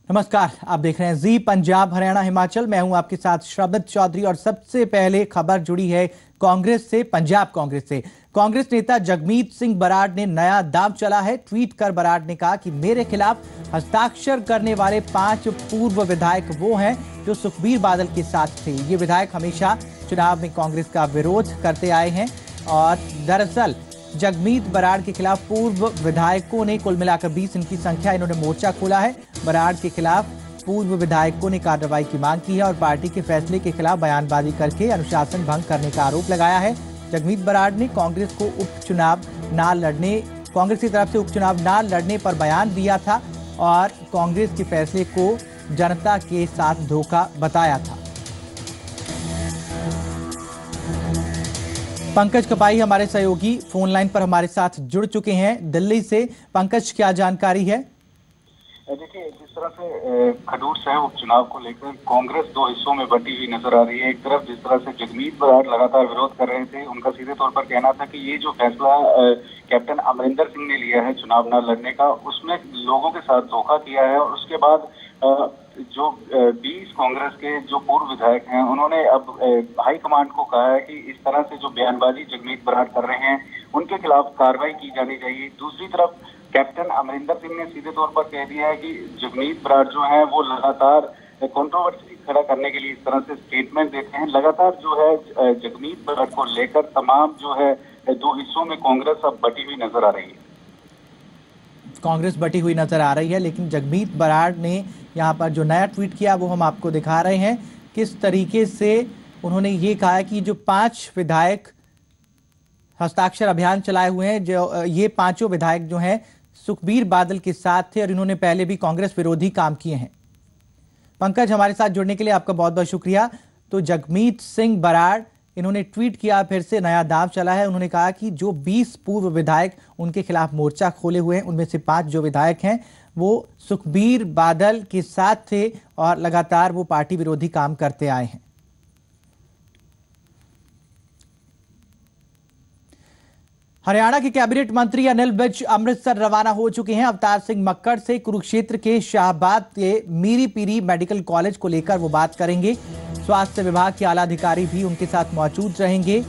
नमस्कार, आप देख रहे हैं जी पंजाब हरियाणा हिमाचल। मैं हूं आपके साथ श्रबत चौधरी और सबसे पहले खबर जुड़ी है कांग्रेस से, पंजाब कांग्रेस से। कांग्रेस नेता जगमीत सिंह बराड़ ने नया दांव चला है। ट्वीट कर बराड़ ने कहा कि मेरे खिलाफ हस्ताक्षर करने वाले 5 पूर्व विधायक वो हैं जो सुखबीर बादल के साथ थे। ये विधायक हमेशा चुनाव में कांग्रेस का विरोध करते आए हैं और दरअसल जगमीत बराड़ के खिलाफ पूर्व विधायकों ने कुल मिलाकर 20 इनकी संख्या, इन्होंने मोर्चा खोला है। बराड़ के खिलाफ पूर्व विधायकों ने कार्रवाई की मांग की है और पार्टी के फैसले के खिलाफ बयानबाजी करके अनुशासन भंग करने का आरोप लगाया है। जगमीत बराड़ ने कांग्रेस की तरफ से उपचुनाव न लड़ने पर बयान दिया था और कांग्रेस के फैसले को जनता के साथ धोखा बताया था। पंकज कपाई हमारे सहयोगी फोन लाइन पर हमारे साथ जुड़ चुके हैं दिल्ली से। पंकज, क्या जानकारी है? देखिए, जिस तरह से खडूर साहब उपचुनाव को लेकर कांग्रेस 2 हिस्सों में बटी हुई नजर आ रही है। एक तरफ जिस तरह से जगमीत बराड़ लगातार विरोध कर रहे थे, उनका सीधे तौर पर कहना था कि ये जो फैसला कैप्टन अमरिंदर सिंह ने लिया है चुनाव न लड़ने का, उसमें लोगों के साथ धोखा किया है। और उसके बाद जो 20 कांग्रेस के जो पूर्व विधायक हैं, उन्होंने अब हाईकमांड को कहा है कि इस तरह से जो बयानबाजी जगमीत बराड़ कर रहे हैं उनके खिलाफ कार्रवाई की जानी चाहिए। दूसरी तरफ कैप्टन अमरिंदर सिंह ने सीधे तौर पर कह दिया है कि जगमीत बराड़ जो है वो लगातार कंट्रोवर्सी खड़ा करने के लिए इस तरह से स्टेटमेंट देते हैं। लगातार जो है जगमीत बराड़ को लेकर तमाम जो है 2 हिस्सों में कांग्रेस अब बटी हुई नजर आ रही है। कांग्रेस बटी हुई नजर आ रही है, लेकिन जगमीत बराड़ ने यहाँ पर जो नया ट्वीट किया वो हम आपको दिखा रहे हैं। किस तरीके से उन्होंने ये कहा है कि जो 5 विधायक हस्ताक्षर अभियान चलाए हुए हैं, जो ये 5 विधायक जो हैं सुखबीर बादल के साथ थे और इन्होंने पहले भी कांग्रेस विरोधी काम किए हैं। पंकज, हमारे साथ जुड़ने के लिए आपका बहुत बहुत शुक्रिया। तो जगमीत सिंह बराड़ इन्होंने ट्वीट किया, फिर से नया दांव चला है। उन्होंने कहा कि जो 20 पूर्व विधायक उनके खिलाफ मोर्चा खोले हुए हैं, उनमें से 5 जो विधायक हैं वो सुखबीर बादल के साथ थे और लगातार वो पार्टी विरोधी काम करते आए हैं। हरियाणा के कैबिनेट मंत्री अनिल विज अमृतसर रवाना हो चुके हैं। अवतार सिंह मक्कड़ से कुरुक्षेत्र के शाहबाद के मीरी पीरी मेडिकल कॉलेज को लेकर वो बात करेंगे। स्वास्थ्य विभाग के आला अधिकारी भी उनके साथ मौजूद रहेंगे।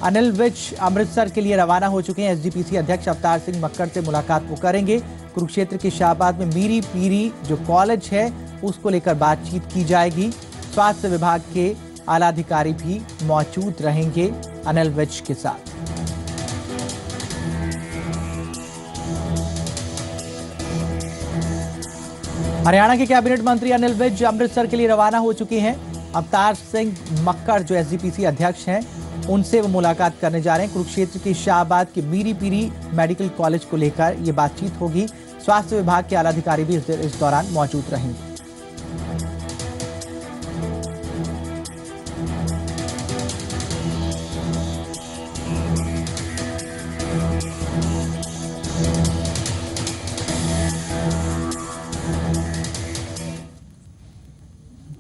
अनिल विज अमृतसर के लिए रवाना हो चुके हैं। एसजीपीसी अध्यक्ष अवतार सिंह मक्कड़ से मुलाकात वो करेंगे। कुरुक्षेत्र के शाहबाद में मीरी पीरी जो कॉलेज है उसको लेकर बातचीत की जाएगी। स्वास्थ्य विभाग के आला अधिकारी भी मौजूद रहेंगे अनिल विज के साथ। हरियाणा के कैबिनेट मंत्री अनिल विज अमृतसर के लिए रवाना हो चुके हैं। अवतार सिंह मक्कड़ जो एसजीपीसी अध्यक्ष हैं उनसे वो मुलाकात करने जा रहे हैं। कुरुक्षेत्र के शाहबाद के मीरी पीरी मेडिकल कॉलेज को लेकर ये बातचीत होगी। स्वास्थ्य विभाग के आला अधिकारी भी इस दौरान मौजूद रहेंगे।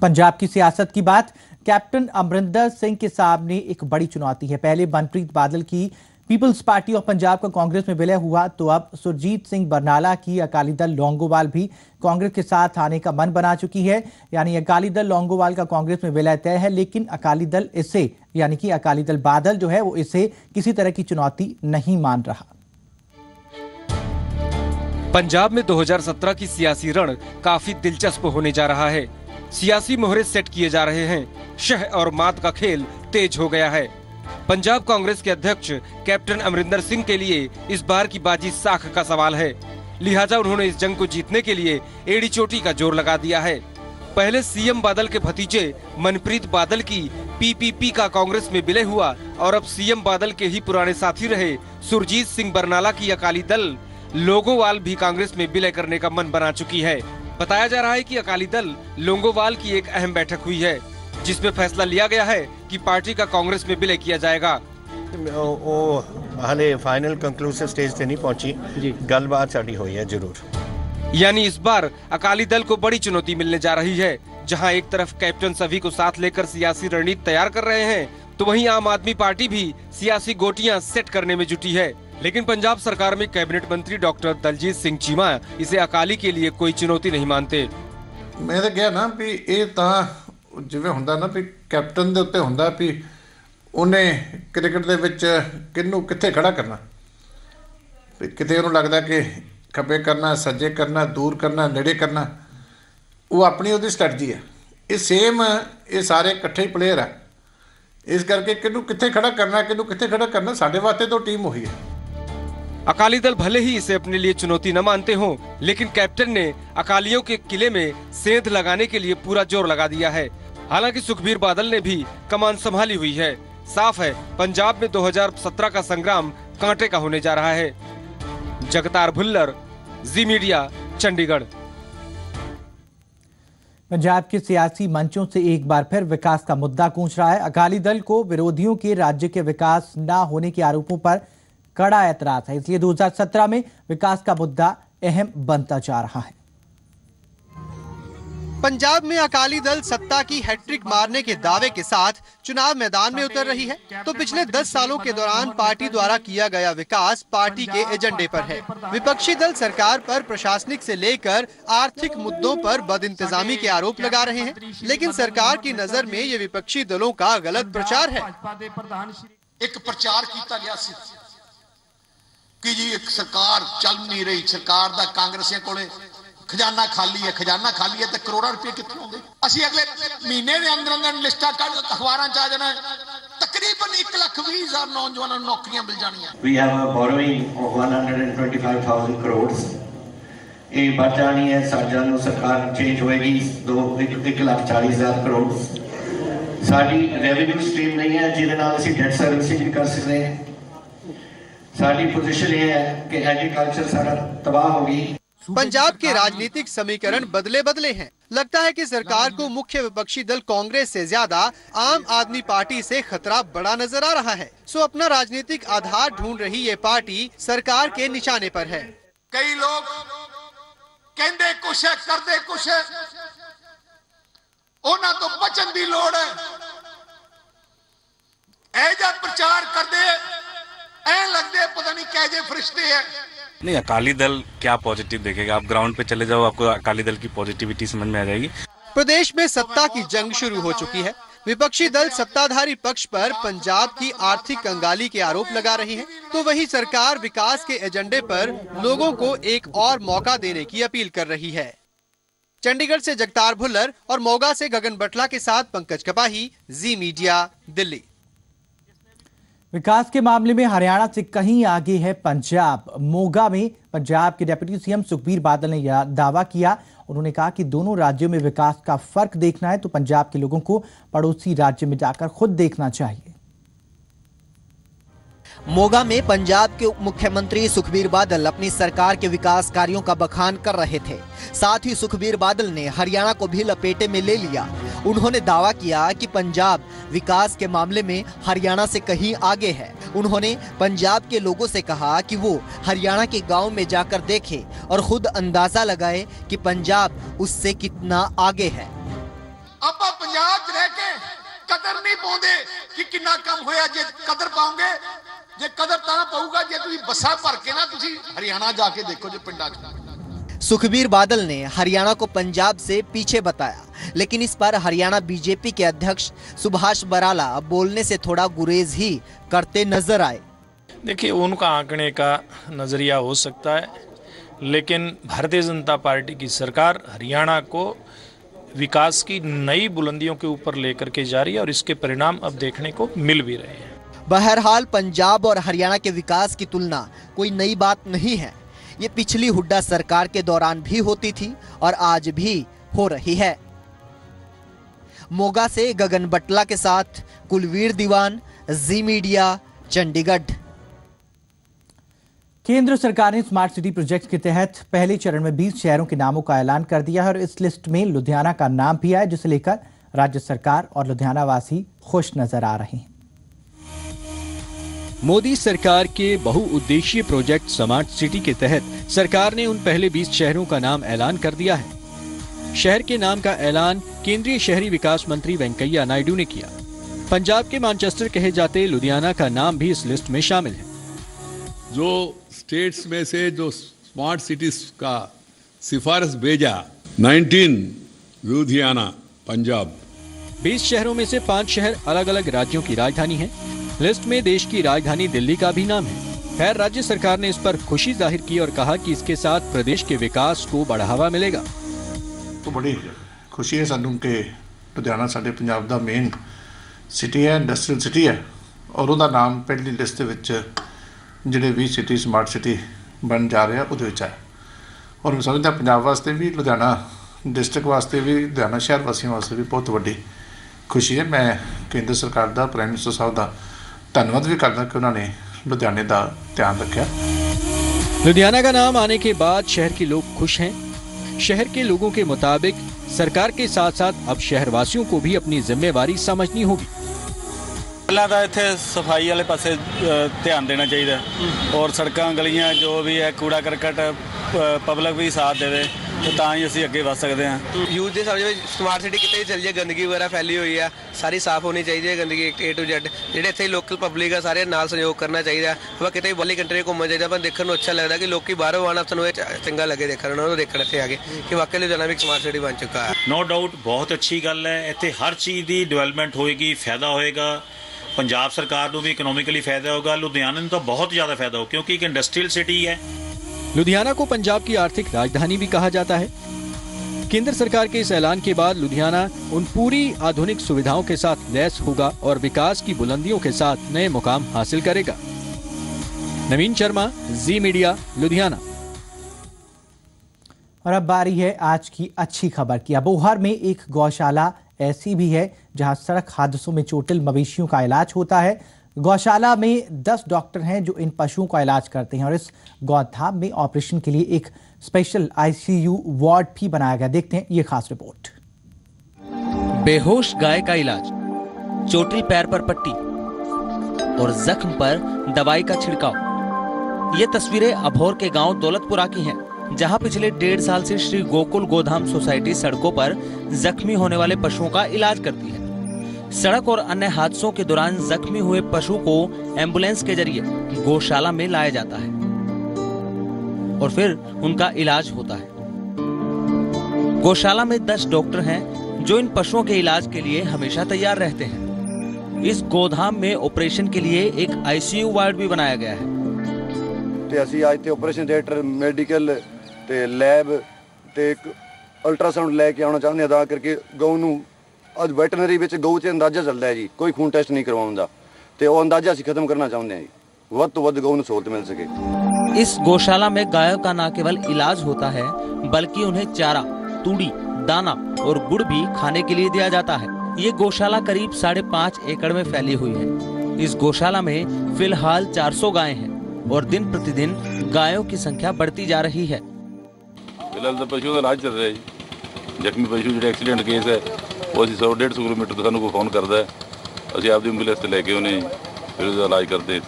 पंजाब की सियासत की बात, कैप्टन अमरिंदर सिंह के सामने एक बड़ी चुनौती है। पहले मनप्रीत बादल की पीपल्स पार्टी ऑफ पंजाब का कांग्रेस में विलय हुआ, तो अब सुरजीत सिंह बरनाला की अकाली दल लौंगोवाल भी कांग्रेस के साथ आने का मन बना चुकी है। यानी अकाली दल लौंगोवाल का कांग्रेस में विलय तय है, लेकिन अकाली दल इसे, यानी कि अकाली दल बादल जो है वो इसे किसी तरह की चुनौती नहीं मान रहा। पंजाब में 2017 की सियासी रण काफी दिलचस्प होने जा रहा है। सियासी मोहरे सेट किए जा रहे हैं। शह और मात का खेल तेज हो गया है। पंजाब कांग्रेस के अध्यक्ष कैप्टन अमरिंदर सिंह के लिए इस बार की बाजी साख का सवाल है। लिहाजा उन्होंने इस जंग को जीतने के लिए एड़ी चोटी का जोर लगा दिया है। पहले सीएम बादल के भतीजे मनप्रीत बादल की पीपीपी का कांग्रेस में विलय हुआ और अब सीएम बादल के ही पुराने साथी रहे सुरजीत सिंह बरनाला की अकाली दल लोंगोवाल भी कांग्रेस में विलय करने का मन बना चुकी है। बताया जा रहा है कि अकाली दल लोंगोवाल की एक अहम बैठक हुई है, जिसमें फैसला लिया गया है कि पार्टी का कांग्रेस में विलय किया जाएगा। हाले फाइनल कंक्लूसिव स्टेज पे नहीं पहुंची, गलबात साड़ी हुई है जरूर। यानी इस बार अकाली दल को बड़ी चुनौती मिलने जा रही है। जहां एक तरफ कैप्टन सभी को साथ लेकर सियासी रणनीति तैयार कर रहे हैं, तो वहीं आम आदमी पार्टी भी सियासी गोटियां सेट करने में जुटी है। लेकिन पंजाब सरकार में कैबिनेट मंत्री डॉक्टर दलजीत सिंह चीमा इसे अकाली के लिए कोई चुनौती नहीं मानते। मैं तो कहा ना भी ये ਤਾਂ ਜਿਵੇਂ ਹੁੰਦਾ ਨਾ ਵੀ ਕੈਪਟਨ ਦੇ ਉੱਤੇ ਹੁੰਦਾ ਵੀ ਉਹਨੇ ਕ੍ਰਿਕਟ ਦੇ ਵਿੱਚ ਕਿਹਨੂੰ ਕਿੱਥੇ ਖੜਾ ਕਰਨਾ ਵੀ ਕਿਤੇ ਉਹਨੂੰ ਲੱਗਦਾ ਕਿ ਖੱਬੇ ਕਰਨਾ ਸੱਜੇ ਕਰਨਾ ਦੂਰ ਕਰਨਾ ਨੇੜੇ ਕਰਨਾ ਉਹ ਆਪਣੀ ਉਹਦੀ ਸਟ੍ਰੈਟਜੀ ਹੈ ਇਹ ਸੇਮ ਇਹ ਸਾਰੇ ਇਕੱਠੇ ਹੀ ਪਲੇਅਰ ਆ ਇਸ ਕਰਕੇ ਕਿਹਨੂੰ ਕਿੱਥੇ ਖੜਾ ਕਰਨਾ ਸਾਡੇ ਵਾਸਤੇ ਤਾਂ ਟੀਮ ਉਹੀ ਹੈ। अकाली दल भले ही इसे अपने लिए चुनौती न मानते हों, लेकिन कैप्टन ने अकालियों के किले में सेंध लगाने के लिए पूरा जोर लगा दिया है। हालांकि सुखबीर बादल ने भी कमान संभाली हुई है। साफ है पंजाब में 2017 का संग्राम कांटे का होने जा रहा है। जगतार भुल्लर, जी मीडिया, चंडीगढ़। पंजाब के सियासी मंचों से एक बार फिर विकास का मुद्दा गूंज रहा है। अकाली दल को विरोधियों के राज्य के विकास न होने के आरोपों पर कड़ा ऐतराज है, इसलिए 2017 में विकास का मुद्दा अहम बनता जा रहा है। पंजाब में अकाली दल सत्ता की हैट्रिक मारने के दावे के साथ चुनाव मैदान में उतर रही है, तो पिछले 10 सालों के दौरान पार्टी द्वारा किया गया विकास पार्टी के एजेंडे पर है। विपक्षी दल सरकार पर प्रशासनिक से लेकर आर्थिक मुद्दों पर बदइंतजामी के आरोप लगा रहे हैं, लेकिन सरकार की नजर में ये विपक्षी दलों का गलत प्रचार है। एक प्रचार किया गया कि जी एक सरकार चल नहीं रही, सरकार दा कांग्रेसियों कोले खजाना खाली है तो करोड़ों रुपए कितने होंगे। असि अगले महीने के अंदर लिस्टा अखबारां च आ जाना तकरीबन 1,20,000 नौजवानों नौकरियां मिल जानियां। We have a borrowing of 125,000 crores। ये बढ़ जानी है साजानू सरकार चेंज होएगी 1,40,000 करोड़। साडी रेवेन्यू स्ट्रीम नहीं है जिहदे नाल असीं डेट सर्विसिंग भी कर सकते हैं। साडी पोजीशन ये है कि एग्रीकल्चर सारा तबाह होगी। पंजाब के राजनीतिक समीकरण बदले हैं। लगता है कि सरकार को मुख्य विपक्षी दल कांग्रेस से ज्यादा आम आदमी पार्टी से खतरा बड़ा नजर आ रहा है। सो अपना राजनीतिक आधार ढूंढ रही ये पार्टी सरकार के निशाने पर है। कई लोग कहते कुछ है करते कुछ है, उन्हां तो बचन की लोड़ है। ऐजा प्रचार करते लगते पता नहीं कैसे फरिश्ते हैं। नहीं, अकाली दल क्या पॉजिटिव देखेगा? आप ग्राउंड पे चले जाओ, आपको अकाली दल की पॉजिटिविटी समझ में आ जाएगी। प्रदेश में सत्ता की जंग शुरू हो चुकी है। विपक्षी दल सत्ताधारी पक्ष पर पंजाब की आर्थिक कंगाली के आरोप लगा रही है, तो वही सरकार विकास के एजेंडे पर लोगों को एक और मौका देने की अपील कर रही है। चंडीगढ़ से जगतार भुल्लर और मोगा से गगन बटला के साथ पंकज कपाही, जी मीडिया, दिल्ली। विकास के मामले में हरियाणा से कहीं आगे है पंजाब। मोगा में पंजाब के डिप्टी सीएम सुखबीर बादल ने यह दावा किया। उन्होंने कहा कि दोनों राज्यों में विकास का फर्क देखना है तो पंजाब के लोगों को पड़ोसी राज्य में जाकर खुद देखना चाहिए। मोगा में पंजाब के उप मुख्यमंत्री सुखबीर बादल अपनी सरकार के विकास कार्यों का बखान कर रहे थे। साथ ही सुखबीर बादल ने हरियाणा को भी लपेटे में ले लिया। उन्होंने दावा किया कि पंजाब विकास के मामले में हरियाणा से कहीं आगे है। उन्होंने पंजाब के लोगों से कहा कि वो हरियाणा के गांव में जाकर देखें और खुद अंदाजा लगाए कि पंजाब उससे कितना आगे है। आप पंजाब रह के कदर नहीं पाते कि कितना कम होया, जे कदर पाओगे जे कदर तां पाऊगा जे तुसीं बस्सां भर के ना तुसीं हरियाणा जाके देखो जो पिंडां च। सुखबीर बादल ने हरियाणा को पंजाब से पीछे बताया, लेकिन इस पर हरियाणा बीजेपी के अध्यक्ष सुभाष बराला बोलने से थोड़ा गुरेज ही करते नजर आए। देखिए, उनका आंकने का नजरिया हो सकता है, लेकिन भारतीय जनता पार्टी की सरकार हरियाणा को विकास की नई बुलंदियों के ऊपर लेकर के जा रही है और इसके परिणाम अब देखने को मिल भी रहे हैं। बहरहाल पंजाब और हरियाणा के विकास की तुलना कोई नई बात नहीं है। ये पिछली हुड्डा सरकार के दौरान भी होती थी और आज भी हो रही है। मोगा से गगन बटला के साथ कुलवीर दीवान, जी मीडिया, चंडीगढ़। केंद्र सरकार ने स्मार्ट सिटी प्रोजेक्ट के तहत पहले चरण में 20 शहरों के नामों का ऐलान कर दिया है और इस लिस्ट में लुधियाना का नाम भी आया, जिसे लेकर राज्य सरकार और लुधियाना वासी खुश नजर आ रहे हैं। मोदी सरकार के बहुउद्देशीय प्रोजेक्ट स्मार्ट सिटी के तहत सरकार ने उन पहले 20 शहरों का नाम ऐलान कर दिया है। शहर के नाम का ऐलान केंद्रीय शहरी विकास मंत्री वेंकैया नायडू ने किया। पंजाब के मैनचेस्टर कहे जाते लुधियाना का नाम भी इस लिस्ट में शामिल है। जो स्टेट्स में से जो स्मार्ट सिटीज का सिफारिश भेजा 19 लुधियाना, पंजाब। 20 शहरों में से 5 शहर अलग अलग राज्यों की राजधानी हैं। लिस्ट में देश की राजधानी दिल्ली का भी नाम है। खैर, राज्य सरकार ने इस पर खुशी जाहिर की और कहा कि इसके साथ प्रदेश के विकास को बढ़ावा मिलेगा। तो बड़ी खुशी है सानू कि लुधियाना साडे पंजाब दा मेन सिटी है, इंडस्ट्रीयल सिटी है और उसका नाम पहली लिस्ट दे विच जिहड़े 20 सिटी स्मार्ट सिटी बन जा रहे हैं उहदे विच है। और मैं समझदा पंजाब वास्ते भी, लुधियाना डिस्ट्रिक्ट वास्ते भी, लुधियाना शहर वासियों वास्ते भी बहुत वड्डी खुशी है। मैं केंद्र सरकार दा, प्राइम मिनिस्टर साहब दा धन्नवाद भी करदा कि उन्होंने लुधियाने दा ध्यान रखा। लुधियाना का नाम आने के बाद शहर के लोग खुश हैं। शहर के लोगों के मुताबिक सरकार के साथ साथ अब शहरवासियों को भी अपनी जिम्मेवारी समझनी होगी। पहला तो इत्थे सफाई वाले पासे ध्यान देना चाहिए और सड़कों गलियां जो भी है कूड़ा करकट पब्लिक भी साथ देवे तो तां ही असीं अगे वध सकते हैं। यूथ के समझ स्मार्ट सिटी कितने चल जाए, गंदगी वगैरह फैली हुई है, सारी साफ होनी चाहिए गंदगी A to Z। ਜਿਹੜੇ ਇੱਥੇ ਲੋਕਲ ਪਬਲਿਕ ਆ ਸਾਰੇ ਨਾਲ ਸਹਿਯੋਗ ਕਰਨਾ ਚਾਹੀਦਾ। ਆਪਾਂ ਕਿਤੇ ਬਾਹਰਲੀ ਕੰਟਰੀ ਘੁੰਮਣ ਚਾਹੀਦਾ, ਪਰ ਦੇਖਣ ਨੂੰ ਅੱਛਾ ਲੱਗਦਾ ਕਿ ਲੋਕੀ ਬਾਹਰੋਂ ਆਉਣਾ ਸਾਨੂੰ ਇਹ ਚੰਗਾ ਲੱਗੇ ਦੇਖਣ ਨੂੰ, ਦੇਖਣ ਇੱਥੇ ਆ ਕੇ ਕਿ ਵਾਕਈ ਲੁਧਿਆਣਾ ਵੀ ਸਮਾਰਟ ਸਿਟੀ ਬਣ ਚੁੱਕਾ ਹੈ। नो डाउट बहुत अच्छी गल है। ਇੱਥੇ हर चीज़ की डिवेलपमेंट होएगी, फायदा होएगा। पंजाब सरकार को भी इकोनॉमिकली फायदा होगा, लुधियाना में तो बहुत ज़्यादा फायदा होगा क्योंकि एक इंडस्ट्रियल सिटी है। लुधियाना को पंजाब की आर्थिक राजधानी भी कहा जाता है। केंद्र सरकार के इस ऐलान के बाद लुधियाना उन पूरी आधुनिक सुविधाओं के साथ लैस होगा और विकास की बुलंदियों के साथ नए मुकाम हासिल करेगा। नवीन शर्मा, जी मीडिया, लुधियाना। और अब बारी है आज की अच्छी खबर की। अबोहर में एक गौशाला ऐसी भी है जहां सड़क हादसों में चोटिल मवेशियों का इलाज होता है। गौशाला में 10 डॉक्टर हैं जो इन पशुओं का इलाज करते हैं और इस गौधाम में ऑपरेशन के लिए एक स्पेशल ICU वार्ड भी बनाया गया। देखते हैं ये खास रिपोर्ट। बेहोश गाय का इलाज, चोटिल पैर पर पट्टी और जख्म पर दवाई का छिड़काव। ये तस्वीरें अबोहर के गांव दौलतपुरा की हैं, जहां पिछले 1.5 साल से श्री गोकुल गोधाम सोसाइटी सड़कों पर जख्मी होने वाले पशुओं का इलाज करती है। सड़क और अन्य हादसों के दौरान जख्मी हुए पशु को एम्बुलेंस के जरिए गौशाला में लाया जाता है और फिर उनका इलाज होता है। गौशाला में 10 डॉक्टर हैं जो इन पशुओं के इलाज के लिए हमेशा तैयार रहते हैं। इस गोधाम में ऑपरेशन के लिए एक ICU वार्ड भी बनाया गया है। ਅਸੀਂ ਅੱਜ ਤੇ ਆਪਰੇਸ਼ਨ ਥੀਏਟਰ, ਮੈਡੀਕਲ ਤੇ ਲੈਬ ਤੇ ਇੱਕ ਅਲਟਰਾਸਾਊਂਡ ਲੈ ਕੇ ਆਉਣਾ ਚਾਹੁੰਦੇ ਆ ਤਾਂ ਕਰਕੇ ਗਊ ਨੂੰ ਅੱਜ ਵੈਟਰਨਰੀ ਵਿੱਚ ਗਊ 'ਚ ਅੰਦਾਜ਼ਾ ਚੱਲਦਾ ਹੈ ਜੀ, ਕੋਈ ਖੂਨ ਟੈਸਟ ਨਹੀਂ ਕਰਵਾਉਂਦਾ ਤੇ ਉਹ ਅੰਦਾਜ਼ਾ ਅਸੀਂ ਖਤਮ ਕਰਨਾ ਚਾਹੁੰਦੇ ਹਾਂ ਜੀ, ਵੱਧ ਤੋਂ ਵੱਧ ਗਊ ਨੂੰ ਸਹੂਲਤ ਮਿਲ ਸਕੇ। इस गौशाला में गायों का न केवल इलाज होता है बल्कि उन्हें चारा, तूड़ी, दाना और गुड़ भी खाने के लिए दिया जाता है। ये गौशाला करीब 5.5 एकड़ में फैली हुई है। इस गौशाला में फिलहाल 400 गायें हैं और दिन प्रतिदिन गायों की संख्या बढ़ती जा रही है। फिलहाल तो पशुओं का इलाज चल रहा है जी। जख्मी पशु जो एक्सीडेंट केस है वो 100-150 किलोमीटर तो सानू को फोन करता है, असं आप एम्बुलेंस लेके उन्हें फिर उसका इलाज करते हैं।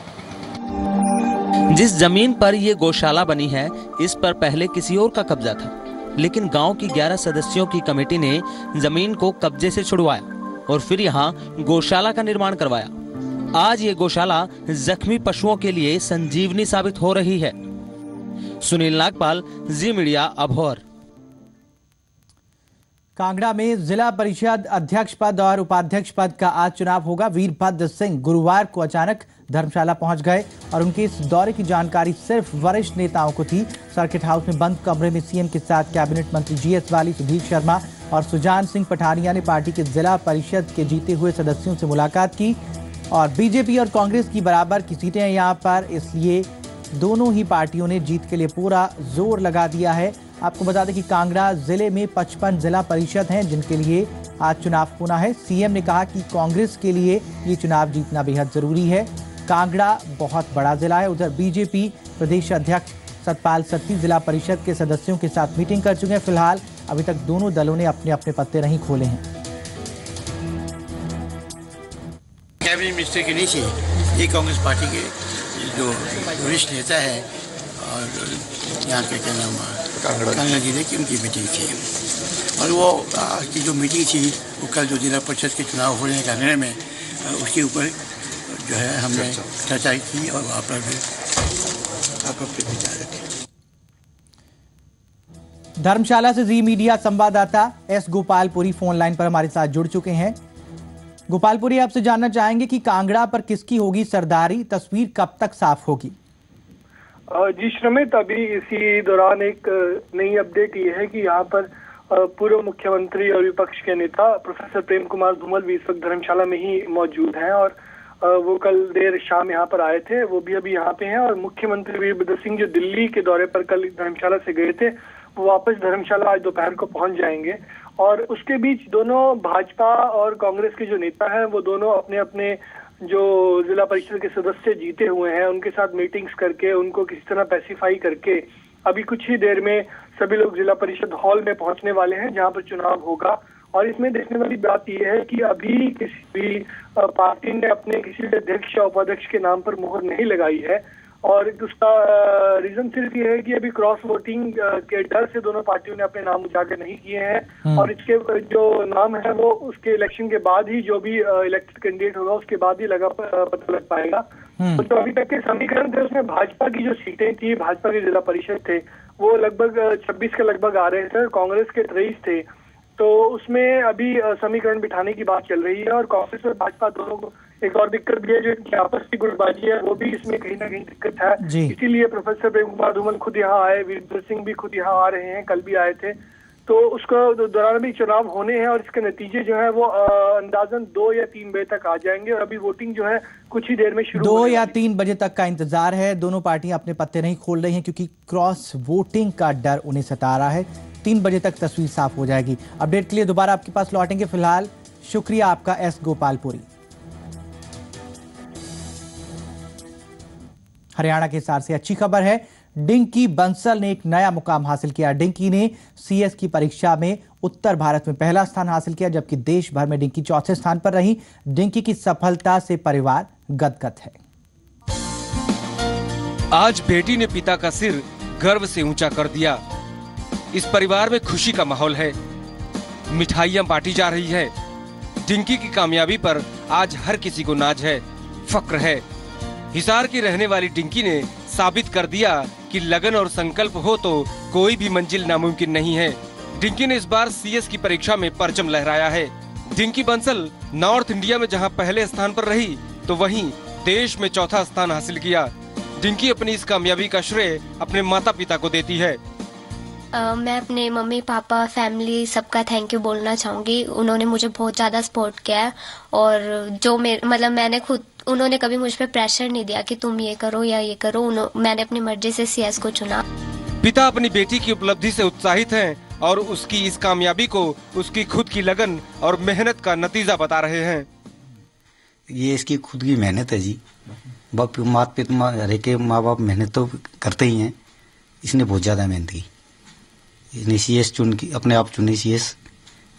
जिस जमीन पर ये गौशाला बनी है इस पर पहले किसी और का कब्जा था, लेकिन गांव की 11 सदस्यों की कमेटी ने जमीन को कब्जे से छुड़वाया और फिर यहाँ गौशाला का निर्माण करवाया। आज ये गौशाला जख्मी पशुओं के लिए संजीवनी साबित हो रही है। सुनील नागपाल, जी मीडिया, अबोहर। कांगड़ा में जिला परिषद अध्यक्ष पद और उपाध्यक्ष पद का आज चुनाव होगा। वीरभद्र सिंह गुरुवार को अचानक धर्मशाला पहुंच गए और उनके इस दौरे की जानकारी सिर्फ वरिष्ठ नेताओं को थी। सर्किट हाउस में बंद कमरे में सीएम के साथ कैबिनेट मंत्री GS वाली, सुधीर शर्मा और सुजान सिंह पठानिया ने पार्टी के जिला परिषद के जीते हुए सदस्यों से मुलाकात की और बीजेपी और कांग्रेस की बराबर की सीटें हैं यहाँ पर, इसलिए दोनों ही पार्टियों ने जीत के लिए पूरा जोर लगा दिया है। आपको बता दें कि कांगड़ा जिले में 55 जिला परिषद हैं जिनके लिए आज चुनाव होना है। सीएम ने कहा कि कांग्रेस के लिए ये चुनाव जीतना बेहद जरूरी है। कांगड़ा बहुत बड़ा जिला है। उधर बीजेपी प्रदेश अध्यक्ष सतपाल सत्ती जिला परिषद के सदस्यों के साथ मीटिंग कर चुके हैं। फिलहाल अभी तक दोनों दलों ने अपने अपने पत्ते नहीं खोले हैं। कैबिनेट मिनिस्टर के नीचे ये कांग्रेस पार्टी के जो वरिष्ठ नेता है और यहाँ के क्या नाम कांगड़ा जिले की उनकी मीटिंग थी और वो की जो मीटिंग थी वो कल जो जिला परिषद के चुनाव होने का निर्णय में उसके ऊपर जो है हमने चर्चा की और वहाँ पर भी आपका विचार रखे। धर्मशाला से जी मीडिया संवाददाता एस गोपालपुरी फोन लाइन पर हमारे साथ जुड़ चुके हैं। गोपालपुरी, आपसे जानना चाहेंगे कि कांगड़ा पर किसकी होगी सरदारी, तस्वीर कब तक साफ होगी? जी श्रमित, अभी इसी दौरान एक नई अपडेट ये है कि यहाँ पर पूर्व मुख्यमंत्री और विपक्ष के नेता प्रोफेसर प्रेम कुमार धूमल भी इस वक्त धर्मशाला में ही मौजूद हैं और वो कल देर शाम यहाँ पर आए थे, वो भी अभी यहाँ पे हैं। और मुख्यमंत्री वीरभद्र सिंह जो दिल्ली के दौरे पर कल धर्मशाला से गए थे, वो वापस धर्मशाला आज दोपहर को पहुंच जाएंगे। और उसके बीच दोनों भाजपा और कांग्रेस के जो नेता हैं वो दोनों अपने अपने जो जिला परिषद के सदस्य जीते हुए हैं उनके साथ मीटिंग्स करके उनको किसी तरह पैसिफाई करके अभी कुछ ही देर में सभी लोग जिला परिषद हॉल में पहुंचने वाले हैं जहां पर चुनाव होगा। और इसमें देखने वाली बात यह है कि अभी किसी भी पार्टी ने अपने किसी भी अध्यक्ष या उपाध्यक्ष के नाम पर मोहर नहीं लगाई है और उसका रीजन सिर्फ ये है कि अभी क्रॉस वोटिंग के डर से दोनों पार्टियों ने अपने नाम उजागर नहीं किए हैं और इसके जो नाम है वो उसके इलेक्शन के बाद ही जो भी इलेक्टेड कैंडिडेट होगा उसके बाद ही पता लग पाएगा। तो जो अभी तक के समीकरण थे उसमें भाजपा की जो सीटें थी, भाजपा के जिला परिषद थे वो लगभग 26 के लगभग आ रहे थे, कांग्रेस के 23 थे। तो उसमें अभी समीकरण बिठाने की बात चल रही है और कांग्रेस और भाजपा दोनों को एक और दिक्कत भी है जो इनकी आपस की गुटबाजी है वो भी इसमें कहीं ना कहीं दिक्कत है। इसीलिए प्रोफेसर प्रेम कुमार धूमल खुद यहाँ आए, वीरभद्र सिंह भी खुद यहाँ आ रहे हैं, कल भी आए थे। तो उसको दौरान भी चुनाव होने हैं और इसके नतीजे जो है वो अंदाजन 2 या 3 बजे तक आ जाएंगे और अभी वोटिंग जो है कुछ ही देर में शुरू 2 या 3 बजे तक का इंतजार है। दोनों पार्टियां अपने पत्ते नहीं खोल रही हैं क्योंकि क्रॉस वोटिंग का डर उन्हें सता रहा है। 3 बजे तक तस्वीर साफ हो जाएगी। अपडेट के लिए दोबारा आपके पास लौटेंगे। फिलहाल शुक्रिया आपका एस गोपालपुरी। हरियाणा के हिसार से अच्छी खबर है, डिंकी बंसल ने एक नया मुकाम हासिल किया। डिंकी ने सीएस की परीक्षा में उत्तर भारत में पहला स्थान हासिल किया जबकि देश भर में डिंकी चौथे स्थान पर रही। डिंकी की सफलता से परिवार गदगद है। आज बेटी ने पिता का सिर गर्व से ऊंचा कर दिया। इस परिवार में खुशी का माहौल है, मिठाइयां बांटी जा रही है। डिंकी की कामयाबी पर आज हर किसी को नाज है, फक्र है। हिसार की रहने वाली डिंकी ने साबित कर दिया कि लगन और संकल्प हो तो कोई भी मंजिल नामुमकिन नहीं है। डिंकी ने इस बार सीएस की परीक्षा में परचम लहराया है। डिंकी बंसल नॉर्थ इंडिया में जहां पहले स्थान पर रही तो वहीं देश में चौथा स्थान हासिल किया। डिंकी अपनी इस कामयाबी का श्रेय अपने माता पिता को देती है। मैं अपने मम्मी पापा फैमिली सबका थैंक यू बोलना चाहूँगी। उन्होंने मुझे बहुत ज़्यादा सपोर्ट किया है और जो मैंने खुद, उन्होंने कभी मुझ पे प्रेशर नहीं दिया कि तुम ये करो या ये करो। मैंने अपनी मर्जी से सीएस को चुना। पिता अपनी बेटी की उपलब्धि से उत्साहित हैं और उसकी इस कामयाबी को उसकी खुद की लगन और मेहनत का नतीजा बता रहे हैं। ये इसकी खुद की मेहनत है जी। माता पिता हर के माँ बाप मेहनत तो करते ही हैं, इसने बहुत ज़्यादा मेहनत की। इसने सीएस अपने आप चुनी सीएस,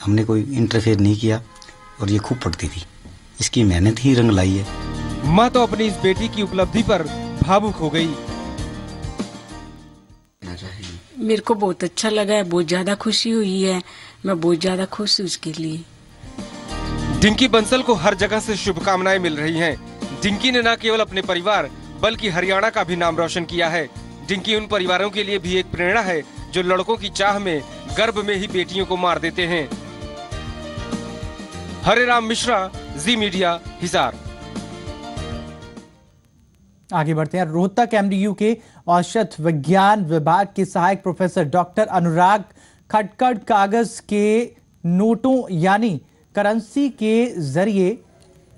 हमने कोई इंटरफेयर नहीं किया और ये खूब पढ़ती थी। इसकी मेहनत ही रंग लाई है। माँ तो अपनी इस बेटी की उपलब्धि पर भावुक हो गई। मेरे को बहुत अच्छा लगा है, बहुत ज्यादा खुशी हुई है, मैं बहुत ज्यादा खुश हूँ उसके लिए। डिंकी बंसल को हर जगह से शुभकामनाएं मिल रही हैं। डिंकी ने न केवल अपने परिवार बल्कि हरियाणा का भी नाम रोशन किया है। डिंकी उन परिवारों के लिए भी एक प्रेरणा है जो लड़कों की चाह में गर्भ में ही बेटियों को मार देते हैं। हरे राम मिश्रा, जी मीडिया, हिसार। आगे बढ़ते हैं। रोहतक एमडीयू के औषध विज्ञान विभाग के सहायक प्रोफेसर डॉक्टर अनुराग खटखड़ कागज के नोटों यानी करेंसी के जरिए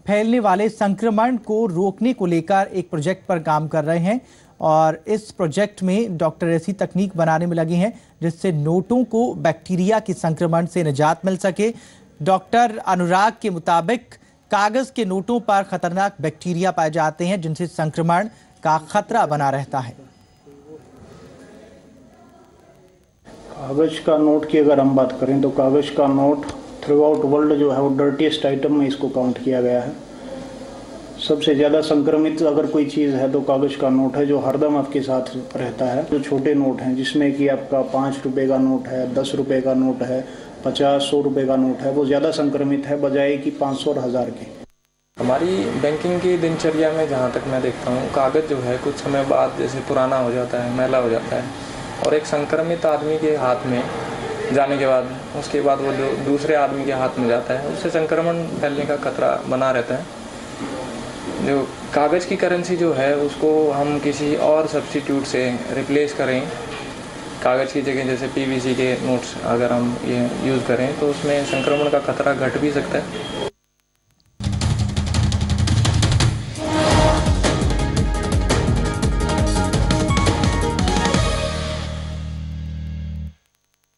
फैलने वाले संक्रमण को रोकने को लेकर एक प्रोजेक्ट पर काम कर रहे हैं और इस प्रोजेक्ट में डॉक्टर ऐसी तकनीक बनाने में लगे हैं जिससे नोटों को बैक्टीरिया के संक्रमण से निजात मिल सके। डॉक्टर अनुराग के मुताबिक कागज के नोटों पर खतरनाक बैक्टीरिया पाए जाते हैं जिनसे संक्रमण का खतरा बना रहता है। कागज का नोट की अगर हम बात करें तो कागज का नोट थ्रू आउट वर्ल्ड जो है वो डर्टीएस्ट आइटम में इसको काउंट किया गया है। सबसे ज़्यादा संक्रमित अगर कोई चीज़ है तो कागज का नोट है जो हरदम आपके साथ रहता है। जो छोटे नोट हैं जिसमें कि आपका 5 रुपये का नोट है, 10 रुपये का नोट है, 50-100 रुपये का नोट है, वो ज़्यादा संक्रमित है बजाय कि 500 और 1000 के। हमारी बैंकिंग की दिनचर्या में जहाँ तक मैं देखता हूँ कागज़ जो है कुछ समय बाद जैसे पुराना हो जाता है, मैला हो जाता है और एक संक्रमित आदमी के हाथ में जाने के बाद उसके बाद वो जो दूसरे आदमी के हाथ में जाता है उससे संक्रमण फैलने का खतरा बना रहता है। जो कागज़ की करेंसी जो है उसको हम किसी और सब्स्टिट्यूट से रिप्लेस करें, कागज़ की जगह जैसे PVC के नोट्स अगर हम ये यूज़ करें तो उसमें संक्रमण का खतरा घट भी सकता है।